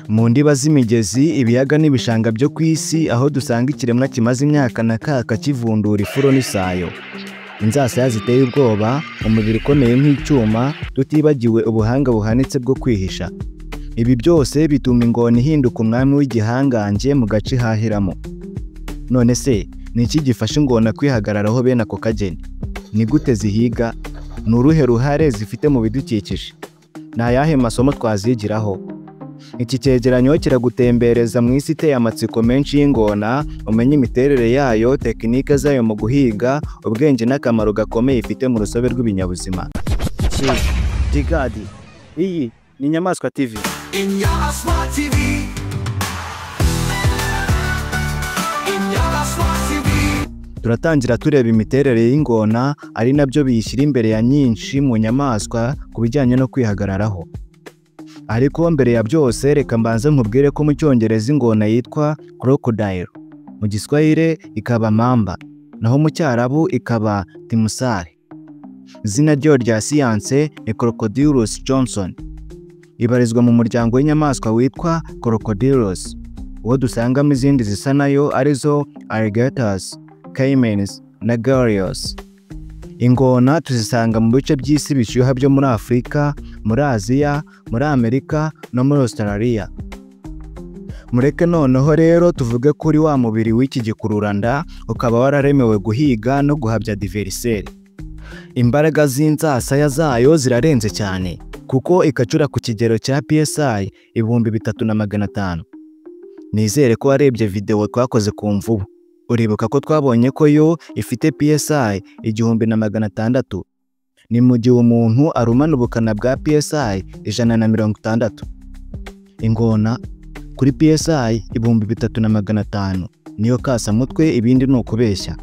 Mu ndiba z'imigezi, ibiyaga n'ibishanga byo ku isi, aho dusanga ikiremwa kimaze imyaka na kaka kivundura ifuro n'isayo. Inzasaya ziteye ubwoba, umubiri ukomeye nk'icyuma, tutibagiwe ubuhanga buhanitse bwo kwihisha. Ibi byose bituma ingona ihinduka umwami w'igihangange mu gace ihahiramo. None se, ni iki gifasha ingona kwihagararaho bene ako kageni? Ni gute zihiga? Ni uruhe ruhare zifite mu bidukikije? Ni ayahe masomo twazigiraho? Iki cyegeranyo kiragutembereza mu isi iteye amatsiko menshi y'ingona, umenye imiterere yayo, tekinike zayo mu guhiga, ubwenge n'akamaro gakomeye ifite mu rusobe rw'ibinyabuzima. Tigadi, iyi ni Inyamaswa TV. Inyamaswa TV. Inyamaswa TV. Turatangira tureba imiterere y'ingona, ari nabyo biyishyira imbere ya nyinshi mu nyamaswa ku bijyanye no kwihagararaho. Ariko mbere ya byose reka mbanze nkubwire ko mu Cyongereza ingona yitwa crocodile, mu Giswahili ikaba mamba, naho mu Cyarabu ikaba timusari. Izina ryo rya siyanse ni Crocodylus johnson. Ibarizwa mu muryango w'inyamaswa witwa Crocodylus, uwo dusangamo izindi zisa nayo arizo alligators, caimans na gharials. Ingona tuzisanga mu bice by'isi bishyuha byo muri Afurika, muri Aziya, muri Amerika no muri Australia. Mureke noneho rero tuvuge kuri wa mubiri w'iki gikururanda, ukaba wararemewe guhiga no guhabya diveriseri. Imbaraga z'inzasaya zayo zirarenze cyane, kuko ikacura ku kigero cya PSI 3500. Nizere ko warebye video twakoze ku mvubu. Uribuka ko twabonye ko yo ifite PSI 1600. Ni mu gihe umuntu arumana ubukana bwa PSI 160. Ingona kuri PSI 3500 niyo kasa mutwe, ibindi ni ukubeshya.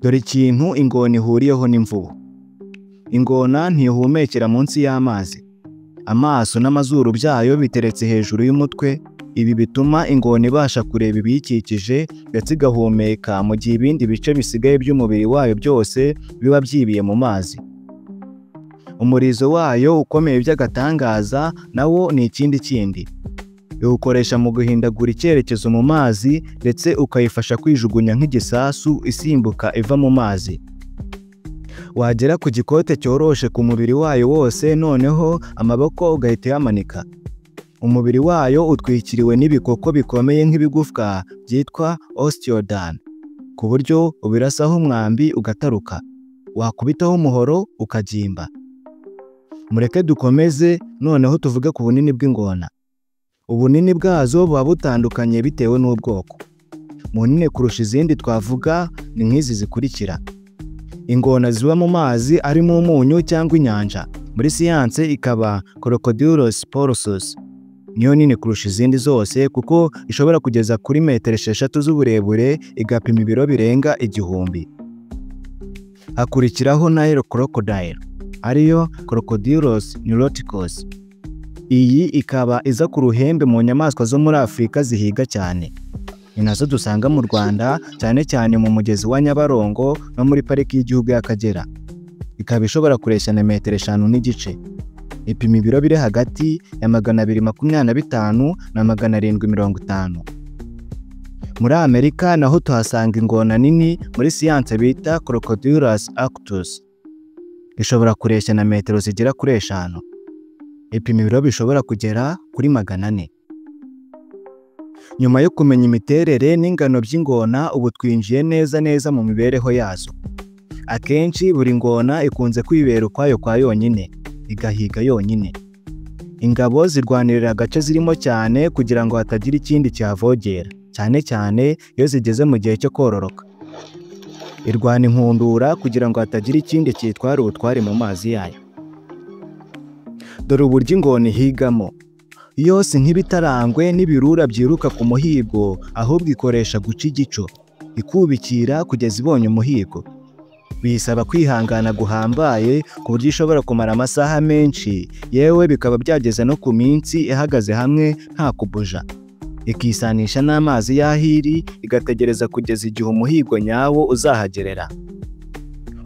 Dore ikintu ingona ihuriyeho n'imvubu. Ingona ntihumekera munsi y'amazi. Amaso n'amazuru byayo biteretse hejuru y'umutwe. Ibi bituma ingona ibasha kureba ibiyikikije ndetse igahumeka mu gihe ibindi bice bisigaye by'umubiri wayo byose biba byibiye mu mazi. Umurizo wayo ukomeye by'agatangaza nawo ni ikindi kindi. Iwukoresha mu guhindagura icyerekezo mu mazi ndetse ukayifasha kwijugunya nk'igisasu isimbuka iva mu mazi. Wagera ku gikote cyoroshe ku mubiri wayo wose, noneho amaboko ugahita yamanika. Umubiri wayo utwikiriwe n'ibikoko bikomeye nk'ibigufwa byitwa osteodan, ku buryo ubirasaho umwambi ugataruka, wakubitaho umuhoro ukagimba. Mureke dukomeze noneho tuvuge ku bunini bw'ingona. Ubunini bwazo buba butandukanye bitewe n'ubwoko. Munini kurusha izindi twavuga ni nk'izi zikurikira. Ingona ziba mu mazi arimo umunyu cyangwa inyanja, muri siyanse ikaba Crocodylus porus. Niyo nini kurusha izindi zose kuko ishobora kugeza kuri 6 z'uburebure, igapima ibiro birenga 1000. Hakurikiraho Nile crocodile, ariyo Crocodylus niloticus. Iyi ikaba iza ku ruhembe mu nyamaswa zo muri Afurika zihiga cyane. Ni nazo dusanga mu Rwanda, cyane cyane mu mugezi wa Nyabarongo no muri pariki y'igihugu y'Akagera. Ikaba ishobora kureshya na 5.5 m. Ipima ibiro biri hagati ya 225 na 750. Muri Amerika naho tuhasanga ingona nini muri siyanse bita Crocodylus arctos. Ishobora kureshya na metero zigera kuri 5. Ipima ibiro bishobora kugera kuri 400. Nyuma yo kumenya imiterere n'ingano by'ingona, ubu twinjiye neza mu mibereho yazo. Akenshi buri ngona ikunze kwibera ukwayo kwa yonyine, igahiga yonyine. Ingabo zirwanirira agace zirimo cyane kugira ngo hatagira ikindi cyavogera, cyane cyane iyo zigeze mu gihe cyo kororoka. Irwana inkundura kugira ngo hatagira ikindi cyitwara ubutwari mu mazi yayo. Dore uburyo ingona ihigamo. Yose nk'ibitarangwe n'ibirura byiruka ku muhigo, ahubwo ikoresha guca igico, ikubikira kugeza ibonye umuhigo. Bisaba kwihangana guhambaye ku buryo ishobora kumara amasaha menshi, yewe bikaba byageze no ku minsi ihagaze hamwe nta kubuja. Ikisanisha n'amazi y'ahiri, igategereza kugeza igihe umuhigo nyawo uzahagerera.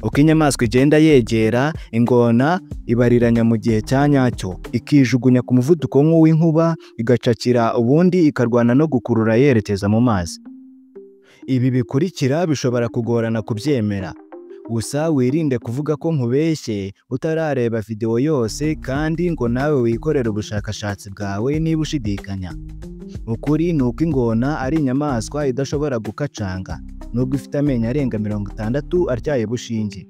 Uko inyamaswa igenda yegera, ingona ibariranya mu gihe cya nyacyo, ikijugunya ku muvuduko nk'uw'inkuba, igacakira ubundi ikarwana no gukurura yerekeza mu mazi. Ibi bikurikira bishobora kugorana kubyemera, gusa wirinde kuvuga ko nkubeshye utarareba video yose, kandi ngo nawe wikorere ubushakashatsi bwawe niba ushidikanya. Ukuri ni uko ingona ari inyamaswa idashobora gukacanga, nubwo ifite amenyo arenga 60 atyaye bushinge.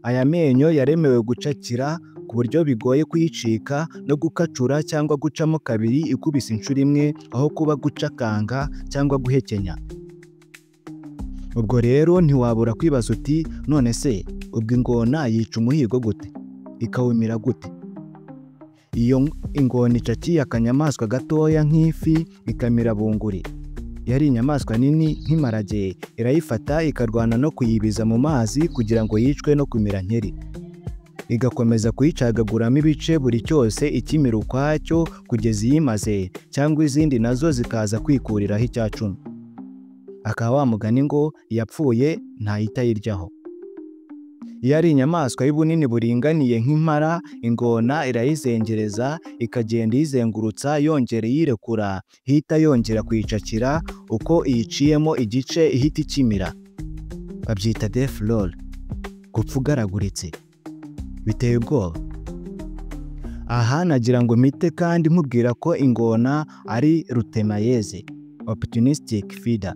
Aya menyo yaremewe gucakira ku buryo bigoye kuyicika no gukacura cyangwa gucamo kabiri ikubise inshuro imwe, aho kuba gucakanga cyangwa guhekenya. Ubwo rero ntiwabura kwibaza uti, none se ubwo ingona yica umuhigo gute? Ikawumira gute? Iyo ingona icakiye akanyamaswa gatoya nk'ifi ikamira bunguri, yari inyamaswa nini nk'imparage, irayifata ikarwana no kuyibiza mu mazi kugira ngo yicwe no kumira nkeri. Igakomeza kuyicagaguramo ibice buri cyose ikimira ukwacyo kugeza iyimaze, cyangwa izindi nazo zikaza kwikuriraho icyacumi. Akaba wa mugani ngo yapfuye ntahita yiryaho. Iyo ari inyamaswa y'ubunini buringaniye nk'impara, ingona irayizengereza ikagenda iyizengurutsa yongera iyirekura, ihita yongera kuyicakira, uko iyiciyemo igice ihita ikimira. Babyita death roll, gupfa ugaraguritse. Biteye ubwoba. Aha nagira ngo mpite kandi nkubwira ko ingona ari rutemayeze, opportunistic feeder.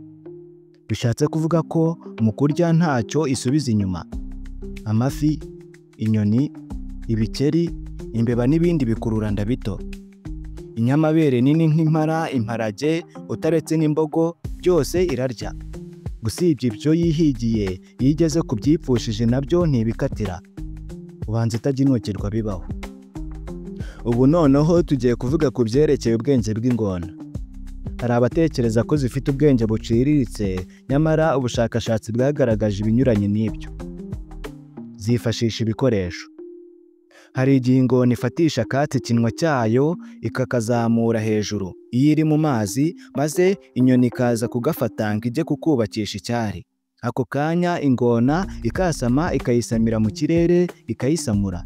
Bishatse kuvuga ko mu kurya ntacyo isubiza inyuma. Amafi, inyoni, ibikeri, imbeba n'ibindi bikururanda bito. Inyamabere nini nk'impara, imparage, utaretse n'imbogo, byose irarya. Gusibye ibyo yihigiye, iyo igeze ku byipfushije nabyo ntibikatira. Ubanza itaginukirwa bibaho. Ubu noneho tugiye kuvuga ku byerekeye ubwenge bw'ingona. Hari abatekereza ko zifite ubwenge buciriritse, nyamara ubushakashatsi bwagaragaje ibinyuranye n'ibyo. Zifashisha ibikoresho. Hari igihe ingona ifatisha akatsi ikinwa cyayo ikakazamura hejuru iyo iri mu mazi, maze inyoni ikaza kugafata ngo ijye kukubakisha icyari. Ako kanya ingona ikasama ikayisamira mu kirere ikayisamura.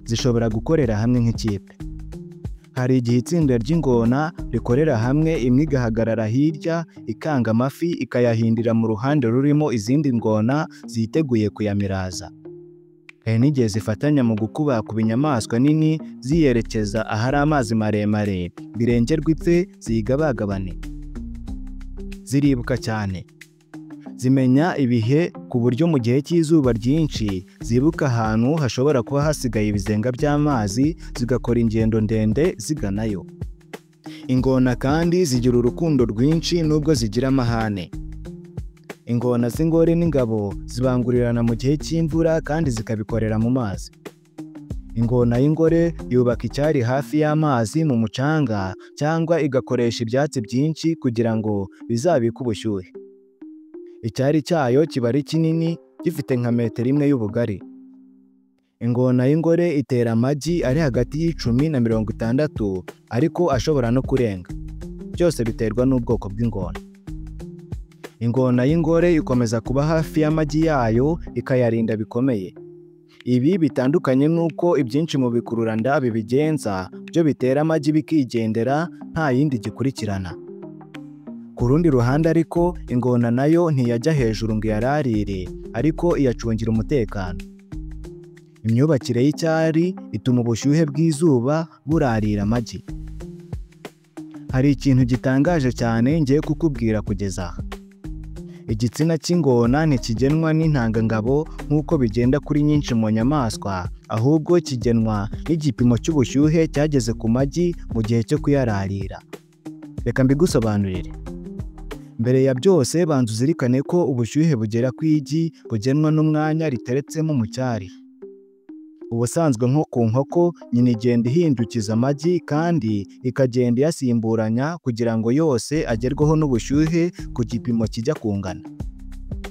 Zishobora gukorera hamwe nk'ikipe. Hari igihe itsinda ry'ingona rikorera hamwe, imwe igahagarara hirya ikanga amafi ikayahindira mu ruhande rurimo izindi ngona ziteguye kuyamiraza. Hari n'igihe zifatanya mu gukuba ku binyamaswa nini ziyerekeza ahari amazi maremare, birengerwa ipfe ziyigabagabane. Ziribuka cyane. Zimenya ibihe ku buryo mu gihe cy'izuba ryinshi zibuka ahantu hashobora kuba hasigaye ibizenga by'amazi, zigakora ingendo ndende ziganayo. Ingona kandi zigira urukundo rwinshi nubwo zigira amahane. Ingona z'ingore n'ingabo zibangurirana mu gihe cy'imvura kandi zikabikorera mu mazi. Ingona y'ingore yubaka icyari hafi y'amazi mu mucanga, cyangwa igakoresha ibyatsi byinshi kugira ngo bizabike ubushyuhe. Icyari cyayo kiba ari kinini, gifite nka metero imwe y'ubugari. Ingona y'ingore itera amagi ari hagati y'10 na 60, ariko ashobora no kurenga. Byose biterwa n'ubwoko bw'ingona. Ingona y'ingore ikomeza kuba hafi y'amagi yayo ikayarinda bikomeye. Ibi bitandukanye n'uko ibyinshi mu bikururanda bibigenza, byo bitera amagi bikigendera nta yindi gikurikirana. Ku rundi ruhande ariko, ingona nayo ntiyajya hejuru ngo iyararire, ariko iyacungira umutekano. Imyubakire y'icyari ituma ubushyuhe bw'izuba burarira amagi. Hari ikintu gitangaje cyane ngiye kukubwira kugeza aha. Igitsina cy'ingona ntikigenwa n'intangangabo nk'uko bigenda kuri nyinshi mu nyamaswa, ahubwo kigenwa n'igipimo cy'ubushyuhe cyageze ku magi mu gihe cyo kuyararira. Reka mbigusobanurire. Mbere ya byose banza uzirikane ko ubushyuhe bugera ku igi bugenwa n'umwanya riteretsemo mu cyari. Ubusanzwe nko ku nkoko, nyina igenda ihindukiza amagi kandi ikagenda iyasimburanya kugira ngo yose agerweho n'ubushyuhe ku gipimo kijya kungana.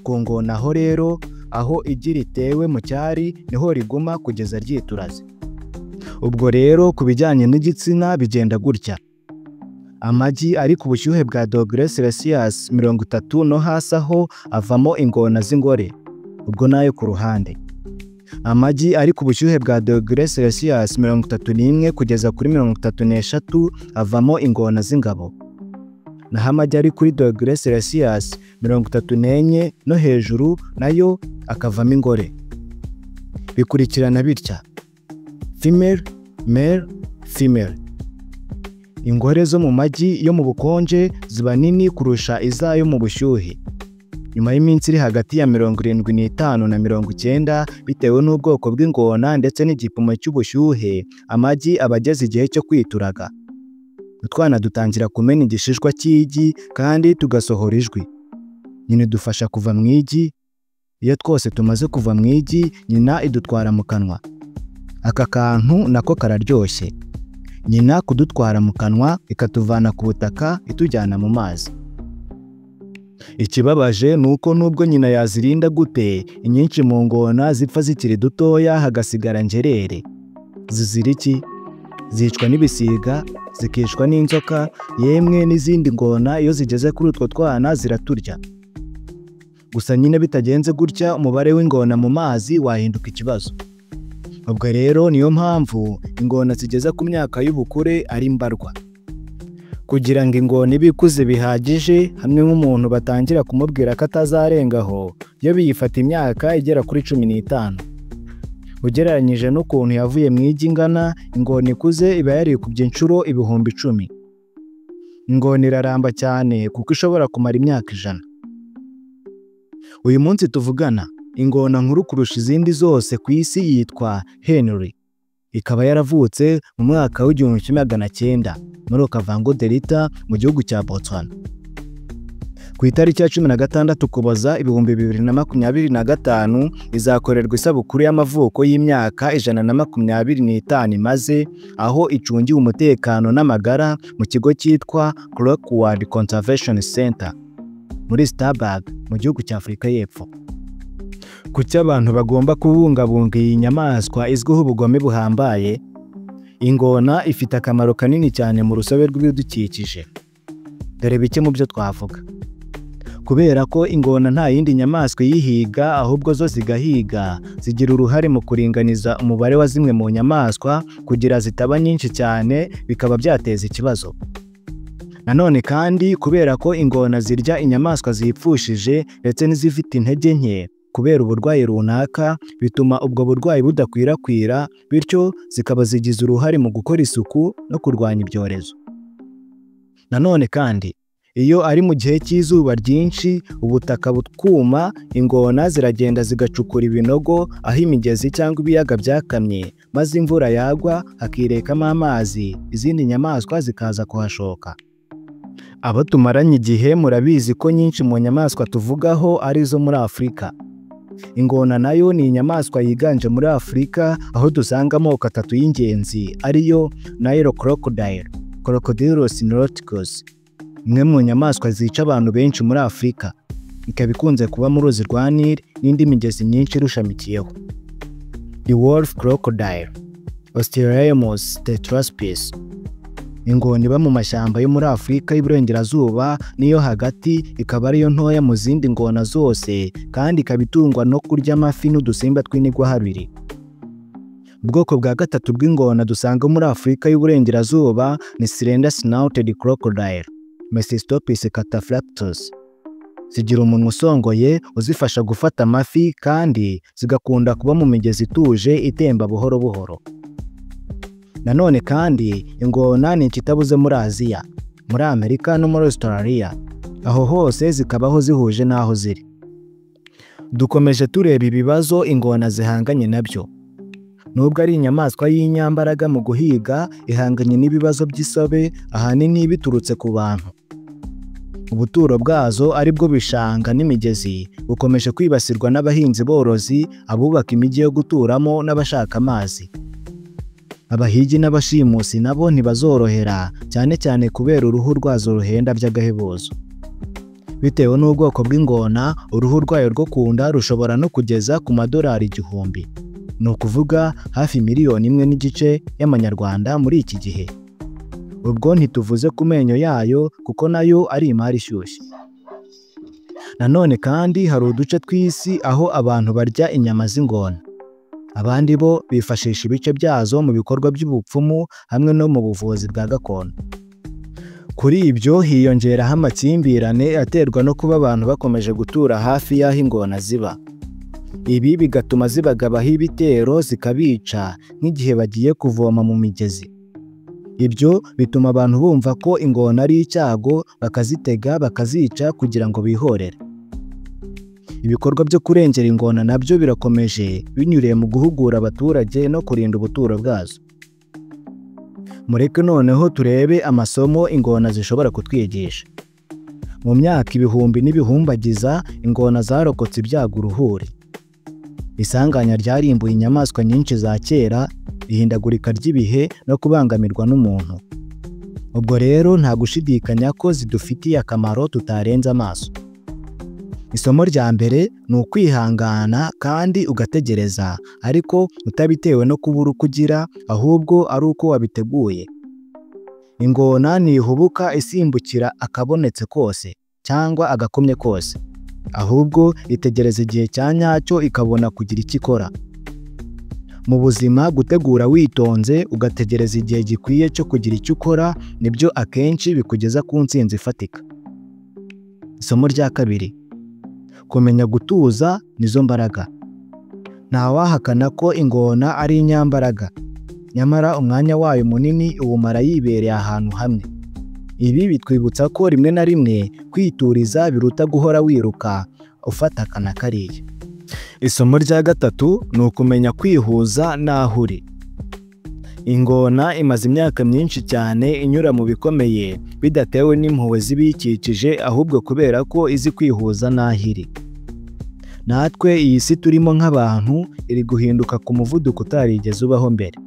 Ku ngona ho rero, aho igi ritewe mu cyari niho riguma kugeza ryituraze. Ubwo rero ku bijyanye n'igitsina bigenda gutya. Amagi ari ku bushyuhe bwa dogere Celsius 30 no hasi aho avamo ingona z'ingore. ubwo nayo ku ruhande. Amagi ari ku bushyuhe bwa dogere Celsius 31 kugeza kuri 33 avamo ingona z'ingabo. Naho amagi ari kuri dogere Celsius 34 no hejuru nayo akavamo ingore. Bikurikirana bitya: female, male, female. Ingore zo mu magi yo mu bukonje ziba nini kurusha izayo mu bushyuhe. Nyuma y'iminsi iri hagati ya 75 na 90 bitewe n'ubwoko bw'ingona ndetse n'igipimo cy'ubushyuhe, amagi aba ageze igihe cyo kwituraga. Utwana dutangira kumena igishishwa cy'igi kandi tugasohora ijwi. Nyina idufasha kuva mu igi. Iyo twose tumaze kuva mu igi, nyina idutwara mu kanwa. Aka kantu nako kararyoshye. Nyina kudutwara mu kanwa ikatuvana ku butaka itujyana mu mazi. Ikibabaje nuko nubwo nyina yazirinda gute, inyinshi mu ngona zipfa zikiri dutoya hagasigara njerere. Zizira iki? Zicwa n'ibisiga, zikishwa n'inzoka, yemwe n'izindi ngona iyo zigeze kuri utwo twana ziraturya. Gusa nyine bitagenze gutya, umubare w'ingona mu mazi wahinduka ikibazo. Ubwo rero niyo mpamvu ingona zigeze ku myaka y'ubukure ari mbarwa. Kugira ngo ingona ibe ikuze bihagije, hamwe nk'umuntu batangira kumubwira ko atazarengaho, yo biyifata imyaka igera kuri 15. Ugereranyije n'ukuntu yavuye mu igi ingana, ingona ikuze iba yarikubye inshuro ibihumbi 10. Ingona iraramba cyane kuko ishobora kumara imyaka 100. Uyu munsi tuvugana, ingona nkuru kurusha izindi zose ku isi yitwa Henry. Ikaba yaravutse mu mwaka w'1900 muri Okavango Delta mu gihugu cya Botswana. Ku itariki ya 16 Ukuboza 2025 izakorerwa isabukuru y'amavuko y'imyaka 125 imaze, aho icungiwe umutekano n'amagara mu kigo cyitwa Clockwork Conservation Center muri Starburg mu gihugu cya Afurika y'Epfo. Kuki abantu bagomba kubungabunga iyi nyamaswa izwiho ubugome buhambaye? Ingona ifite akamaro kanini cyane mu rusobe rw'ibidukikije. Dore bike mu byo twavuga. Kubera ko ingona nta yindi nyamaswa iyihiga ahubwo zo zigahiga, zigira uruhare mu kuringaniza umubare wa zimwe mu nyamaswa kugira zitaba nyinshi cyane bikaba byateza ikibazo. Nanone kandi kubera ko ingona zirya inyamaswa zipfushije ndetse n'izifite intege nke kubera uburwayi runaka, bituma ubwo burwayi budakwirakwira, bityo zikaba zigize uruhare mu gukora isuku no kurwanya ibyorezo. Nanone kandi iyo ari mu gihe cy'izuba ryinshi, ubutaka bukuma, ingona ziragenda zigacukura ibinogo aho imigezi cyangwa ibiyaga byakamye, maze imvura yagwa hakirekamo amazi, izindi nyamaswa zikaza kuhashoka. Abo tumaranye igihe murabizi ko nyinshi mu nyamaswa tuvugaho ari zo muri Afurika. Ingona nayo ni inyamaswa yiganje muri Afurika, aho dusanga amoko 3 y'ingenzi ariyo Nile crocodile, Crocodylus nauticus, imwe mu nyamaswa zica abantu benshi muri Afurika, ikaba ikunze kuba mu ruzi rwa Nile n'indi migezi myinshi irushamikiyeho. The wolf crocodile, Osteoramus tetraspis, ingona iba mu mashyamba yo muri Afurika y'Iburengerazuba niyo hagati, ikaba ariyo ntoya mu zindi ngona zose kandi ikaba itungwa no kurya amafi n'udusimba tw'inigwahabiri. Ubwoko bwa gatatu bw'ingona dusanga muri Afurika y'Uburengerazuba ni slender snouted crocodile, Mecistopus cataphractus. Zigira umunwa usongoye uzifasha gufata amafi kandi zigakunda kuba mu migezi ituje itemba buhoro buhoro. Nanone kandi ingona ni ikitabuze muri Aziya, muri Amerika no muri Australia, aho hose zikabaho zihuje n'aho ziri. Dukomeje tureba ibibazo ingona zihanganye nabyo. Nubwo ari inyamaswa y'inyambaraga mu guhiga, ihanganye n'ibibazo by'isobe ahanini biturutse ku bantu. Ubuturo bwazo ari bwo bishanga n'imigezi bukomeje kwibasirwa n'abahinzi borozi, abubaka imijyi yo guturamo n'abashaka amazi. Abahigi n'abashimusi nabo ntibazorohera, cyane cyane kubera uruhu rwazo ruhenda by'agahebuzo. Bitewe n'ubwoko bw'ingona, uruhu rwayo rwo kunda rushobora no kugeza ku madolari 1000. Ni ukuvuga hafi 1.5 miliyoni y'amanyarwanda muri iki gihe. Ubwo ntituvuze ku menyo yayo kuko nayo ari imari ishyushye. Nanone kandi hari uduce tw'isi aho abantu barya inyama z'ingona. Abandi bo bifashisha ibice byazo mu bikorwa by'ubupfumu hamwe no mu buvuzi bwa gakondo. Kuri ibyo hiyongeraho amakimbirane aterwa no kuba abantu bakomeje gutura hafi y'aho ingona ziba. Ibi bigatuma zibagabaho ibitero zikabica nk'igihe bagiye kuvoma mu migezi. Ibyo bituma abantu bumva ko ingona ari icyago, bakazitega bakazica kugira ngo bihorere. Ibikorwa byo kurengera ingona nabyo birakomeje binyuriye mu guhugura abaturage no kurinda ubuturo bwazo. Mureke noneho turebe amasomo ingona zishobora kutwigisha. Mu myaka ibihumbi n'ibihumbagiza, ingona zarokotse ibyago uruhuri. Isanganya ryarimbuye inyamaswa nyinshi za kera, ihindagurika ry'ibihe no kubangamirwa n'umuntu. Ubwo rero nta gushidikanya ko zidufitiye akamaro tutarenze amaso. Isomo rya mbere ni ukwihangana kandi ugategereza, ariko utabitewe no kubura uko ugira, ahubwo ari uko wabiteguye. Ingona ntihubuka isimbukira akabonetse kose cyangwa agakomye kose, ahubwo itegereza igihe cya nyacyo ikabona kugira icyo ikora. Mu buzima, gutegura witonze ugategereza igihe gikwiye cyo kugira icyo ukora nibyo akenshi bikugeza ku ntsinzi ifatika. Isomo rya kabiri: kumenya gutuza nizo mbaraga. Ntawahakana ko ingona ari inyambaraga, nyamara umwanya wayo munini uwumara yibereye ahantu hamwe. Ibi bitwibutsa ko rimwe na rimwe kwituriza biruta guhora wiruka ufata akana kariya. Isomo rya gatatu ni ukumenya kwihuza n'aho uri. Ingona imaze imyaka myinshi cyane inyura mu bikomeye bidatewe n'impuhwe zibikikije, ahubwo kubera ko izi kwihuza n'aho iri. Natwe iyi si turimo nk'abantu iri guhinduka ku muvuduko utarigeze ubaho mbere.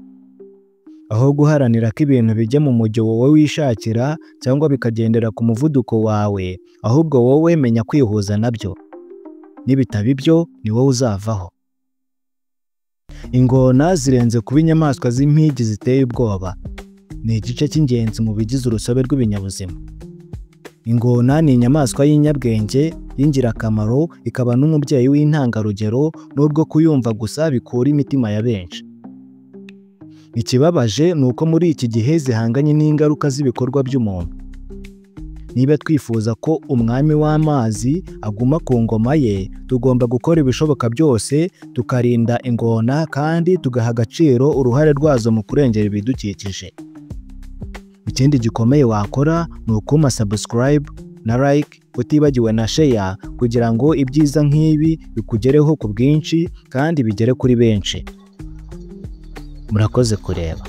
Aho guharanira ko ibintu bijya mu mujyo wowe wishakira cyangwa bikagendera ku muvuduko wawe, ahubwo wowe menya kwihuza nabyo. Nibitaba ibyo ni wowe uzavaho. Ingona zirenze kuba inyamaswa z'impigi ziteye ubwoba. Ni igice cy'ingenzi mu bigize urusobe rw'ibinyabuzima. Ingona ni inyamaswa y'inyabwenge, y'ingirakamaro, ikaba n'umubyeyi w'intangarugero, nubwo kuyumva gusa bikura imitima ya benshi. Ikibabaje ni uko muri iki gihe zihanganye n'ingaruka z'ibikorwa by'umuntu. Niba twifuza ko umwami w'amazi aguma ku ngoma ye, tugomba gukora ibishoboka byose tukarinda ingona kandi tugaha agaciro uruhare rwazo mu kurengera ibidukikije. Ikindi gikomeye wakora ni ukuma subscribe na like, utibagiwe na share, kugira ngo ibyiza nk'ibi bikugereho ku bwinshi kandi bigere kuri benshi. Murakoze kureba.